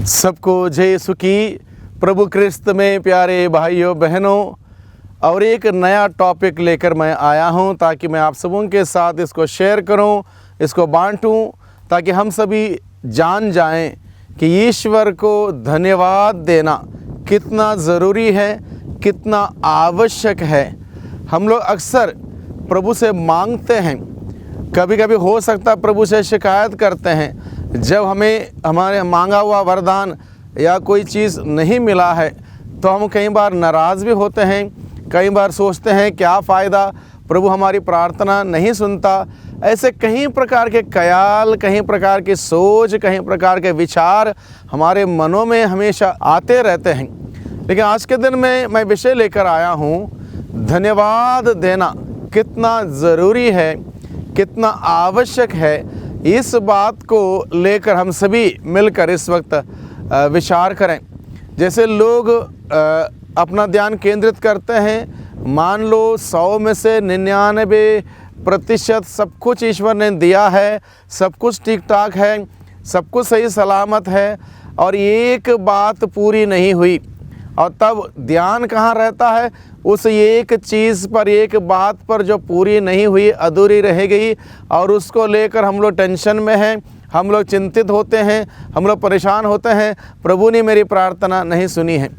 सबको जय यीशु की। प्रभु क्रिस्त में प्यारे भाइयों बहनों, और एक नया टॉपिक लेकर मैं आया हूं ताकि मैं आप सबों के साथ इसको शेयर करूं, इसको बांटूं, ताकि हम सभी जान जाएं कि ईश्वर को धन्यवाद देना कितना ज़रूरी है, कितना आवश्यक है। हम लोग अक्सर प्रभु से मांगते हैं, कभी कभी हो सकता है प्रभु से शिकायत करते हैं। जब हमें हमारे मांगा हुआ वरदान या कोई चीज़ नहीं मिला है तो हम कई बार नाराज़ भी होते हैं, कई बार सोचते हैं क्या फ़ायदा, प्रभु हमारी प्रार्थना नहीं सुनता। ऐसे कई प्रकार के ख्याल, कई प्रकार की सोच, कई प्रकार के विचार हमारे मनों में हमेशा आते रहते हैं। लेकिन आज के दिन में मैं विषय लेकर आया हूँ, धन्यवाद देना कितना ज़रूरी है, कितना आवश्यक है। इस बात को लेकर हम सभी मिलकर इस वक्त विचार करें। जैसे लोग अपना ध्यान केंद्रित करते हैं, मान लो 100 में से 99% सब कुछ ईश्वर ने दिया है, सब कुछ ठीक ठाक है, सब कुछ सही सलामत है, और एक बात पूरी नहीं हुई, और तब ध्यान कहाँ रहता है? उस एक चीज़ पर, एक बात पर जो पूरी नहीं हुई, अधूरी रह गई, और उसको लेकर हम लोग टेंशन में हैं, हम लोग चिंतित होते हैं, हम लोग परेशान होते हैं, प्रभु ने मेरी प्रार्थना नहीं सुनी है।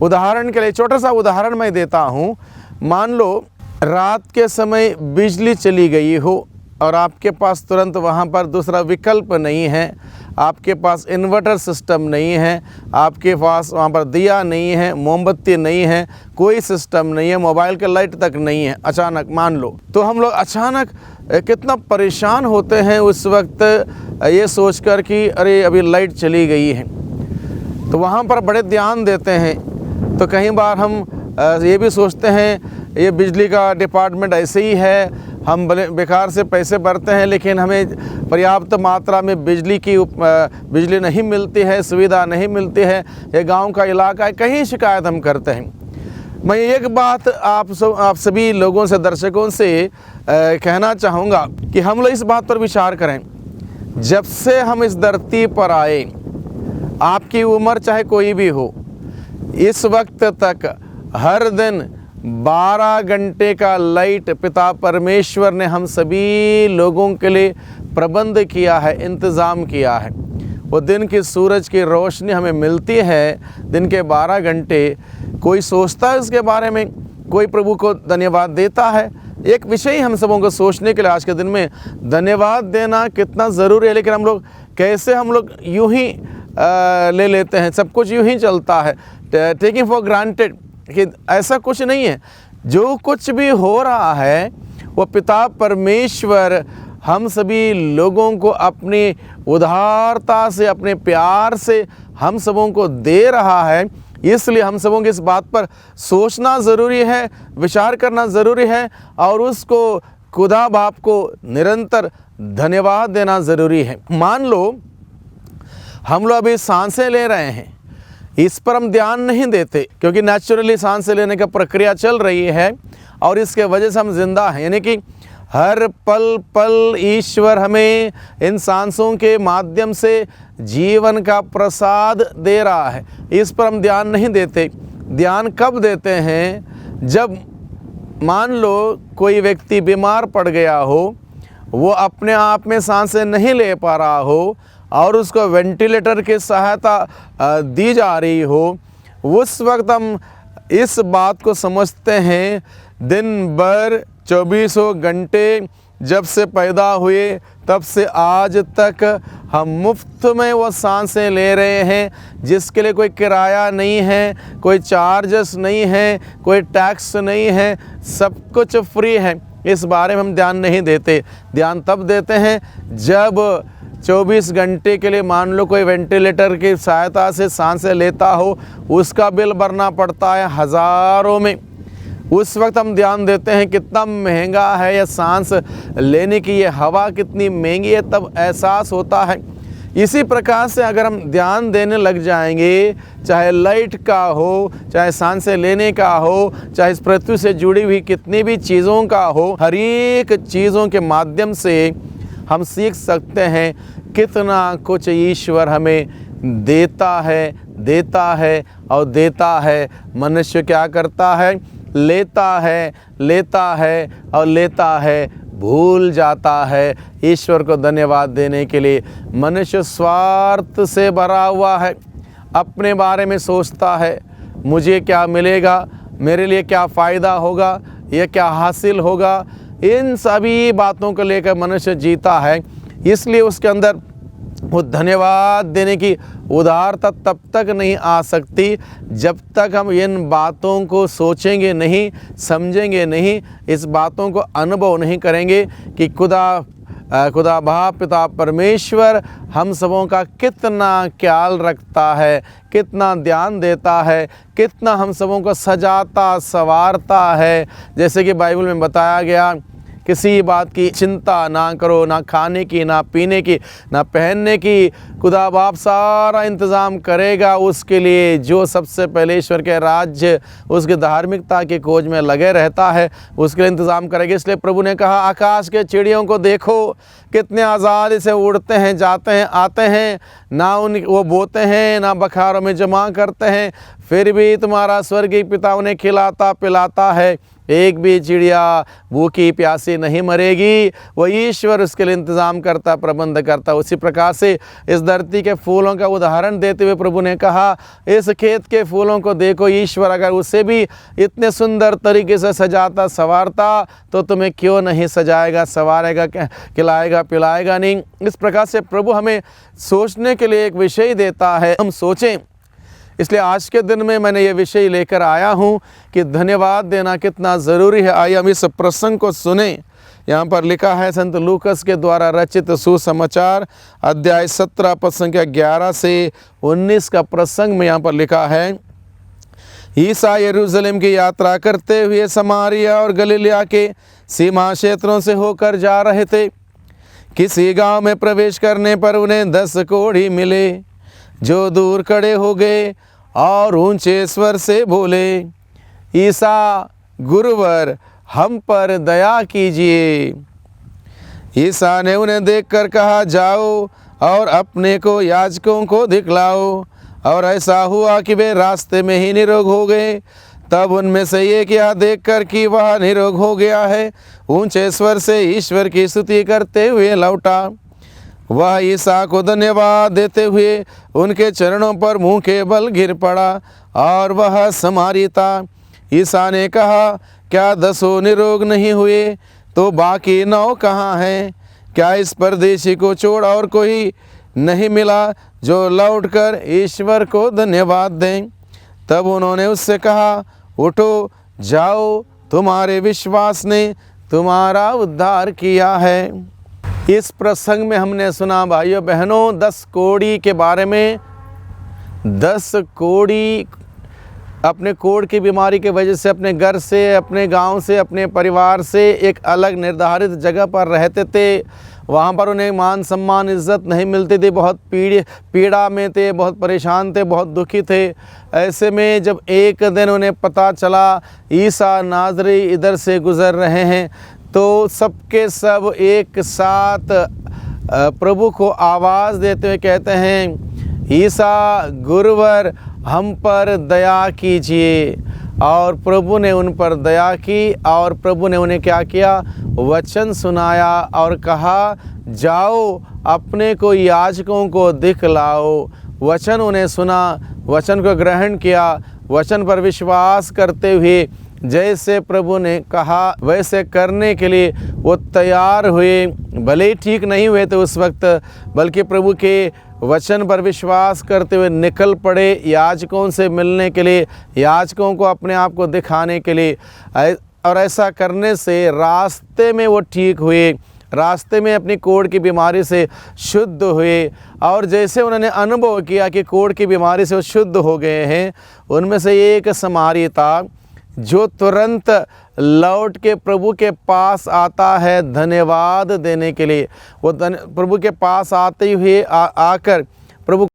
उदाहरण के लिए छोटा सा उदाहरण मैं देता हूँ। मान लो रात के समय बिजली चली गई हो और आपके पास तुरंत वहाँ पर दूसरा विकल्प नहीं है, आपके पास इन्वर्टर सिस्टम नहीं है, आपके पास वहाँ पर दिया नहीं है, मोमबत्ती नहीं है, कोई सिस्टम नहीं है, मोबाइल के लाइट तक नहीं है। अचानक मान लो, तो हम लोग अचानक कितना परेशान होते हैं उस वक्त, ये सोचकर कि अरे अभी लाइट चली गई है। तो वहाँ पर बड़े ध्यान देते हैं। तो कई बार हम ये भी सोचते हैं ये बिजली का डिपार्टमेंट ऐसे ही है, हम बेकार से पैसे भरते हैं लेकिन हमें पर्याप्त मात्रा में बिजली नहीं मिलती है, सुविधा नहीं मिलती है, ये गांव का इलाका है, कहीं शिकायत हम करते हैं। मैं एक बात आप सभी लोगों से, दर्शकों से कहना चाहूँगा कि हम लोग इस बात पर विचार करें। जब से हम इस धरती पर आए, आपकी उम्र चाहे कोई भी हो, इस वक्त तक हर दिन 12 घंटे का लाइट पिता परमेश्वर ने हम सभी लोगों के लिए प्रबंध किया है, इंतज़ाम किया है। वो दिन की सूरज की रोशनी हमें मिलती है, दिन के 12 घंटे। कोई सोचता है उसके बारे में, कोई प्रभु को धन्यवाद देता है? एक विषय हम सबों को सोचने के लिए आज के दिन में, धन्यवाद देना कितना ज़रूरी है। लेकिन हम लोग कैसे, हम लोग यूँ ही ले लेते हैं, सब कुछ यूँ ही चलता है, टेकिंग फॉर ग्रांटेड, कि ऐसा कुछ नहीं है। जो कुछ भी हो रहा है वो पिता परमेश्वर हम सभी लोगों को अपनी उदारता से, अपने प्यार से हम सबों को दे रहा है। इसलिए हम सबों को इस बात पर सोचना ज़रूरी है, विचार करना ज़रूरी है, और उसको खुदा बाप को निरंतर धन्यवाद देना ज़रूरी है। मान लो हम लोग अभी सांसें ले रहे हैं, इस पर हम ध्यान नहीं देते क्योंकि नेचुरली सांसें लेने का प्रक्रिया चल रही है और इसके वजह से हम जिंदा हैं। यानी कि हर पल पल ईश्वर हमें इन सांसों के माध्यम से जीवन का प्रसाद दे रहा है, इस पर हम ध्यान नहीं देते। ध्यान कब देते हैं? जब मान लो कोई व्यक्ति बीमार पड़ गया हो, वो अपने आप में सांसें नहीं ले पा रहा हो और उसको वेंटिलेटर की सहायता दी जा रही हो, उस वक्त हम इस बात को समझते हैं, दिन भर 24 घंटे जब से पैदा हुए तब से आज तक हम मुफ्त में वो सांसें ले रहे हैं, जिसके लिए कोई किराया नहीं है, कोई चार्जेस नहीं है, कोई टैक्स नहीं है, सब कुछ फ्री है। इस बारे में हम ध्यान नहीं देते। ध्यान तब देते हैं जब 24 घंटे के लिए मान लो कोई वेंटिलेटर की सहायता से सांसें लेता हो, उसका बिल भरना पड़ता है हज़ारों में। उस वक्त हम ध्यान देते हैं कितना महंगा है यह सांस लेने की, ये हवा कितनी महंगी है, तब एहसास होता है। इसी प्रकार से अगर हम ध्यान देने लग जाएंगे, चाहे लाइट का हो, चाहे सांसें लेने का हो, चाहे इस पृथ्वी से जुड़ी हुई कितनी भी चीज़ों का हो, हर एक चीज़ों के माध्यम से हम सीख सकते हैं कितना कुछ ईश्वर हमें देता है, देता है और देता है। मनुष्य क्या करता है? लेता है, लेता है और लेता है, भूल जाता है ईश्वर को धन्यवाद देने के लिए। मनुष्य स्वार्थ से भरा हुआ है, अपने बारे में सोचता है, मुझे क्या मिलेगा, मेरे लिए क्या फ़ायदा होगा, ये क्या हासिल होगा, इन सभी बातों को लेकर मनुष्य जीता है। इसलिए उसके अंदर वो धन्यवाद देने की उदारता तब तक नहीं आ सकती जब तक हम इन बातों को सोचेंगे नहीं, समझेंगे नहीं, इस बातों को अनुभव नहीं करेंगे कि खुदा बाप पिता परमेश्वर हम सबों का कितना ख्याल रखता है, कितना ध्यान देता है, कितना हम सबों को सजाता संवारता है। जैसे कि बाइबल में बताया गया, किसी बात की चिंता ना करो, ना खाने की, ना पीने की, ना पहनने की, खुदा बाप सारा इंतज़ाम करेगा उसके लिए जो सबसे पहले ईश्वर के राज्य, उसकी धार्मिकता की खोज में लगे रहता है, उसके लिए इंतज़ाम करेगा। इसलिए प्रभु ने कहा, आकाश के चिड़ियों को देखो, कितने आज़ादी से उड़ते हैं, जाते हैं, आते हैं, ना वो बोते हैं, ना बखारों में जमा करते हैं, फिर भी तुम्हारा स्वर्गीय पिता उन्हें खिलाता पिलाता है। एक भी चिड़िया भूखी प्यासी नहीं मरेगी, वो ईश्वर उसके लिए इंतज़ाम करता, प्रबंध करता। उसी प्रकार से इस धरती के फूलों का उदाहरण देते हुए प्रभु ने कहा, इस खेत के फूलों को देखो, ईश्वर अगर उसे भी इतने सुंदर तरीके से सजाता संवारता तो तुम्हें क्यों नहीं सजाएगा, संवारेगा, खिलाएगा, पिलाएगा नहीं। इस प्रकार से प्रभु हमें सोचने के लिए एक विषय देता है, हम सोचें। इसलिए आज के दिन में मैंने ये विषय लेकर आया हूँ कि धन्यवाद देना कितना ज़रूरी है। आइए हम इस प्रसंग को सुने। यहाँ पर लिखा है संत लूकस के द्वारा रचित सुसमाचार अध्याय 17 पद संख्या 11 से 19 का प्रसंग में यहाँ पर लिखा है, ईसा यरूशलेम की यात्रा करते हुए समारिया और गलीलिया के सीमा क्षेत्रों से होकर जा रहे थे। किसी गांव में प्रवेश करने पर उन्हें 10 कोढ़ी मिले जो दूर खड़े हो गए और ऊंचे स्वर से बोले, ईसा गुरुवर हम पर दया कीजिए। ईसा ने उन्हें देखकर कहा, जाओ और अपने को याजकों को दिखलाओ। और ऐसा हुआ कि वे रास्ते में ही निरोग हो गए। तब उनमें से एक यह देखकर कि वह निरोग हो गया है, ऊंचे स्वर से ईश्वर की स्तुति करते हुए लौटा। वह ईसा को धन्यवाद देते हुए उनके चरणों पर मुंह के बल गिर पड़ा और वह समारी था। ईसा ने कहा, क्या 10 निरोग नहीं हुए तो बाकी 9 कहाँ हैं? क्या इस परदेशी को छोड़ और कोई नहीं मिला जो लौटकर ईश्वर को धन्यवाद दें? तब उन्होंने उससे कहा, उठो, जाओ, तुम्हारे विश्वास ने तुम्हारा उद्धार किया है। इस प्रसंग में हमने सुना भाइयों बहनों 10 कोढ़ी के बारे में। 10 कोढ़ी अपने कोढ़ की बीमारी की वजह से अपने घर से, अपने गांव से, अपने परिवार से एक अलग निर्धारित जगह पर रहते थे। वहाँ पर उन्हें मान सम्मान इज़्ज़त नहीं मिलती थी, बहुत पीड़ा में थे, बहुत परेशान थे, बहुत दुखी थे। ऐसे में जब एक दिन उन्हें पता चला ईसा नाज़री इधर से गुज़र रहे हैं तो सबके सब एक साथ प्रभु को आवाज़ देते हुए कहते हैं, ईसा गुरुवर हम पर दया कीजिए। और प्रभु ने उन पर दया की और प्रभु ने उन्हें क्या किया? वचन सुनाया और कहा, जाओ अपने को याजकों को दिखलाओ। वचन उन्हें सुना, वचन को ग्रहण किया, वचन पर विश्वास करते हुए जैसे प्रभु ने कहा वैसे करने के लिए वो तैयार हुए। भले ही ठीक नहीं हुए थे उस वक्त, बल्कि प्रभु के वचन पर विश्वास करते हुए निकल पड़े याजकों से मिलने के लिए, याजकों को अपने आप को दिखाने के लिए। और ऐसा करने से रास्ते में वो ठीक हुए, रास्ते में अपनी कोढ़ की बीमारी से शुद्ध हुए। और जैसे उन्होंने अनुभव किया कि कोढ़ की बीमारी से वो शुद्ध हो गए हैं, उनमें से एक समारी था जो तुरंत लौट के प्रभु के पास आता है धन्यवाद देने के लिए। वो प्रभु के पास आते हुए आकर प्रभु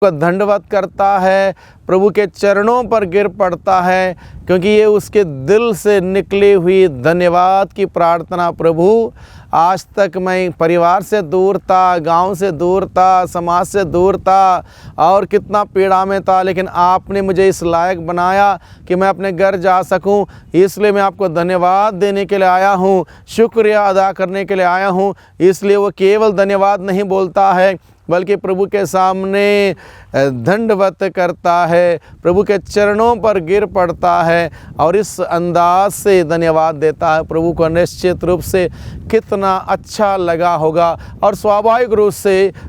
को दंडवत करता है, प्रभु के चरणों पर गिर पड़ता है, क्योंकि ये उसके दिल से निकली हुई धन्यवाद की प्रार्थना प्रभु आज तक मैं परिवार से दूर था, गांव से दूर था, समाज से दूर था और कितना पीड़ा में था, लेकिन आपने मुझे इस लायक बनाया कि मैं अपने घर जा सकूं। इसलिए मैं आपको धन्यवाद देने के लिए आया हूं, शुक्रिया अदा करने के लिए आया हूं। इसलिए वो केवल धन्यवाद नहीं बोलता है, बल्कि प्रभु के सामने दंडवत करता है, प्रभु के चरणों पर गिर पड़ता है और इस अंदाज से धन्यवाद देता है। प्रभु को निश्चित रूप से कितना अच्छा लगा होगा और स्वाभाविक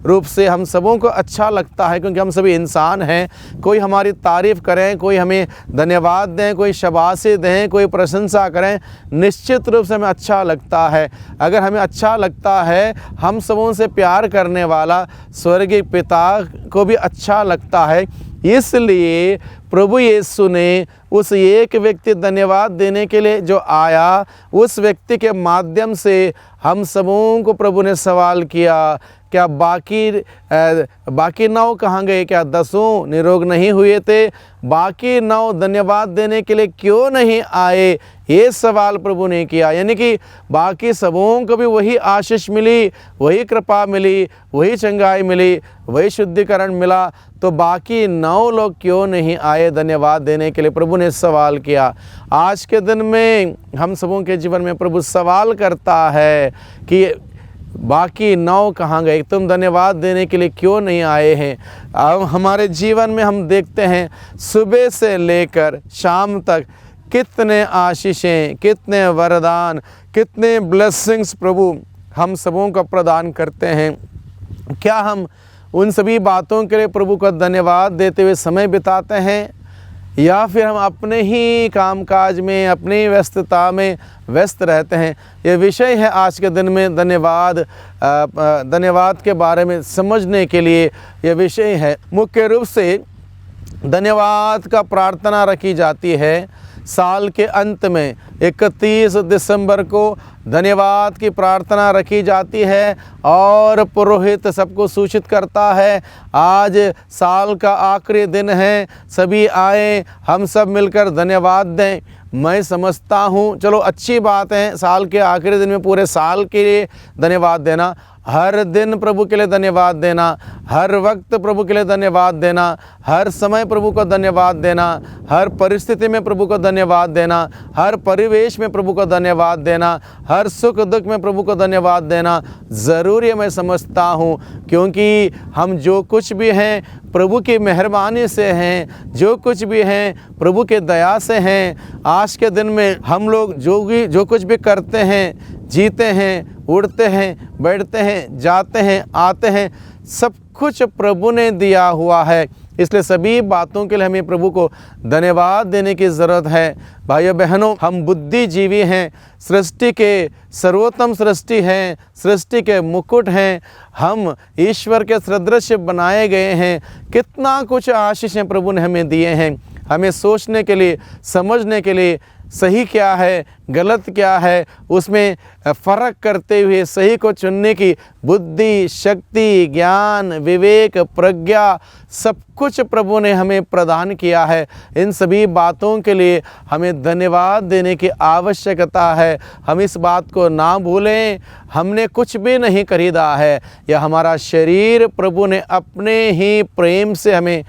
रूप से हम सबों को अच्छा लगता है, क्योंकि हम सभी इंसान हैं। कोई हमारी तारीफ़ करें, कोई हमें धन्यवाद दें, कोई शाबाशी दें, कोई प्रशंसा करें, निश्चित रूप से हमें अच्छा लगता है। अगर हमें अच्छा लगता है, हम सबों से प्यार करने वाला स्वर्गीय पिता को भी अच्छा लगता है। इसलिए प्रभु यीशु ने उस एक व्यक्ति धन्यवाद देने के लिए जो आया, उस व्यक्ति के माध्यम से हम सबों को प्रभु ने सवाल किया, क्या बाकी 9 कहाँ गए? क्या 10 निरोग नहीं हुए थे? बाकी 9 धन्यवाद देने के लिए क्यों नहीं आए? ये सवाल प्रभु ने किया। यानी कि बाकी सबों को भी वही आशीष मिली, वही कृपा मिली, वही चंगाई मिली, वही शुद्धिकरण मिला, तो बाकी 9 लोग क्यों नहीं आए धन्यवाद देने के लिए? प्रभु ने सवाल किया। आज के दिन में हम सबों के जीवन में प्रभु सवाल करता है कि बाकी 9 कहाँ गए? तुम धन्यवाद देने के लिए क्यों नहीं आए हैं? अब हमारे जीवन में हम देखते हैं सुबह से लेकर शाम तक कितने आशीषें, कितने वरदान, कितने ब्लेसिंग्स प्रभु हम सबों को प्रदान करते हैं। क्या हम उन सभी बातों के लिए प्रभु को धन्यवाद देते हुए समय बिताते हैं, या फिर हम अपने ही कामकाज में, अपनी व्यस्तता में व्यस्त रहते हैं? ये विषय है आज के दिन में धन्यवाद के बारे में समझने के लिए ये विषय है। मुख्य रूप से धन्यवाद का प्रार्थना रखी जाती है साल के अंत में। 31 दिसंबर को धन्यवाद की प्रार्थना रखी जाती है और पुरोहित सबको सूचित करता है, आज साल का आखिरी दिन है, सभी आए, हम सब मिलकर धन्यवाद दें। मैं समझता हूँ, चलो अच्छी बात है, साल के आखिरी दिन में पूरे साल के लिए धन्यवाद देना, हर दिन प्रभु के लिए धन्यवाद देना, हर वक्त प्रभु के लिए धन्यवाद देना, हर समय प्रभु को धन्यवाद देना, हर परिस्थिति में प्रभु को धन्यवाद देना, हर परिवेश में प्रभु को धन्यवाद देना, हर सुख दुख में प्रभु को धन्यवाद देना ज़रूरी है, मैं समझता हूँ। क्योंकि हम जो कुछ भी हैं प्रभु की मेहरबानी से हैं, जो कुछ भी हैं प्रभु के दया से हैं। आज के दिन में हम लोग जो कुछ भी करते हैं, जीते हैं, उड़ते हैं, बैठते हैं, जाते हैं, आते हैं, सब कुछ प्रभु ने दिया हुआ है। इसलिए सभी बातों के लिए हमें प्रभु को धन्यवाद देने की ज़रूरत है। भाइयों बहनों, हम बुद्धिजीवी हैं, सृष्टि के सर्वोत्तम सृष्टि हैं, सृष्टि के मुकुट हैं, हम ईश्वर के सदृश बनाए गए हैं। कितना कुछ आशीषें प्रभु ने हमें दिए हैं, हमें सोचने के लिए, समझने के लिए, सही क्या है, गलत क्या है, उसमें फ़र्क करते हुए सही को चुनने की बुद्धि, शक्ति, ज्ञान, विवेक, प्रज्ञा, सब कुछ प्रभु ने हमें प्रदान किया है। इन सभी बातों के लिए हमें धन्यवाद देने की आवश्यकता है। हम इस बात को ना भूलें, हमने कुछ भी नहीं खरीदा है, यह हमारा शरीर प्रभु ने अपने ही प्रेम से हमें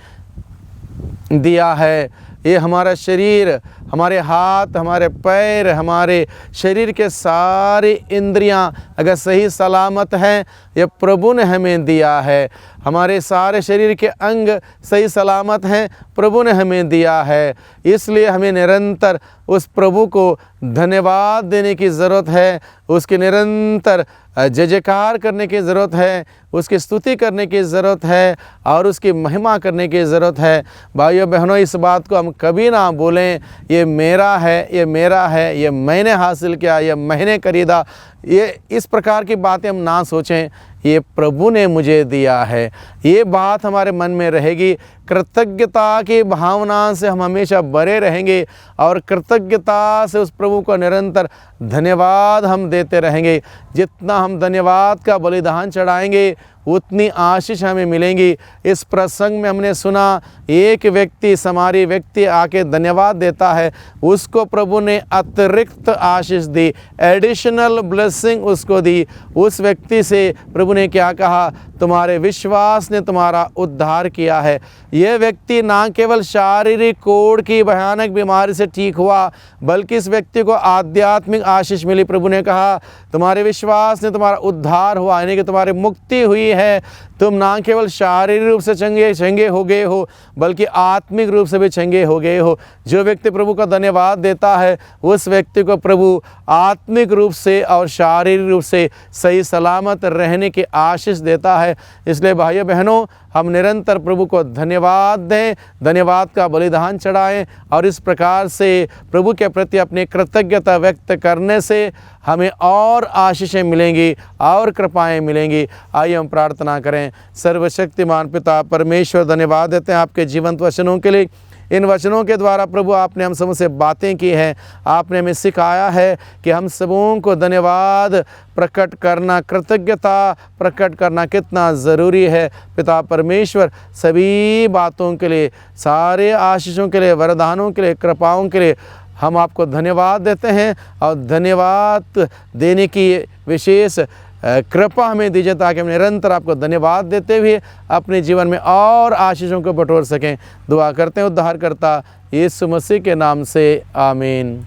दिया है। ये हमारा शरीर, हमारे हाथ, हमारे पैर, हमारे शरीर के सारी इंद्रियां अगर सही सलामत हैं, ये प्रभु ने हमें दिया है। हमारे सारे शरीर के अंग सही सलामत हैं, प्रभु ने हमें दिया है। इसलिए हमें निरंतर उस प्रभु को धन्यवाद देने की ज़रूरत है, उसकी निरंतर जय जयकार करने की ज़रूरत है, उसकी स्तुति करने की ज़रूरत है और उसकी महिमा करने की ज़रूरत है। भाइयों बहनों, इस बात को हम कभी ना बोलें ये मेरा है, ये मेरा है, ये मैंने हासिल किया, ये मैंने खरीदा, ये इस प्रकार की बातें हम ना सोचें। ये प्रभु ने मुझे दिया है, ये बात हमारे मन में रहेगी। कृतज्ञता की भावना से हम हमेशा भरे रहेंगे और कृतज्ञता से उस प्रभु को निरंतर धन्यवाद हम देते रहेंगे। जितना हम धन्यवाद का बलिदान चढ़ाएंगे, उतनी आशीष हमें मिलेंगी। इस प्रसंग में हमने सुना एक व्यक्ति समारी व्यक्ति आके धन्यवाद देता है, उसको प्रभु ने अतिरिक्त आशीष दी, एडिशनल ब्लेसिंग उसको दी। उस व्यक्ति से प्रभु ने क्या कहा, तुम्हारे विश्वास ने तुम्हारा उद्धार किया है। यह व्यक्ति ना केवल शारीरिक कोढ़ की भयानक बीमारी से ठीक हुआ, बल्कि इस व्यक्ति को आध्यात्मिक आशीष मिली। प्रभु ने कहा तुम्हारे विश्वास ने तुम्हारा उद्धार हुआ, यानी कि तुम्हारी मुक्ति हुई है। तुम ना केवल शारीरिक रूप से चंगे हो गए हो, बल्कि आत्मिक रूप से भी चंगे हो गए हो। जो व्यक्ति प्रभु का धन्यवाद देता है, उस व्यक्ति को प्रभु आत्मिक रूप से और शारीरिक रूप से सही सलामत रहने की आशीष देता है। इसलिए भाइयों बहनों, हम निरंतर प्रभु को धन्यवाद दें, धन्यवाद का बलिदान चढ़ाएं, और इस प्रकार से प्रभु के प्रति अपनी कृतज्ञता व्यक्त करने से हमें और आशीषें मिलेंगी और कृपाएं मिलेंगी। आइए हम प्रार्थना करें। सर्वशक्तिमान पिता परमेश्वर, धन्यवाद देते हैं आपके जीवंत वचनों के लिए। इन वचनों के द्वारा प्रभु आपने हम सबों से बातें की हैं, आपने हमें सिखाया है कि हम सबों को धन्यवाद प्रकट करना, कृतज्ञता प्रकट करना कितना ज़रूरी है। पिता परमेश्वर, सभी बातों के लिए, सारे आशीषों के लिए, वरदानों के लिए, कृपाओं के लिए हम आपको धन्यवाद देते हैं, और धन्यवाद देने की विशेष कृपा हमें दीजिए, ताकि हम निरंतर आपको धन्यवाद देते हुए अपने जीवन में और आशीषों को बटोर सकें। दुआ करते हैं उद्धारकर्ता यीशु मसीह के नाम से, आमीन।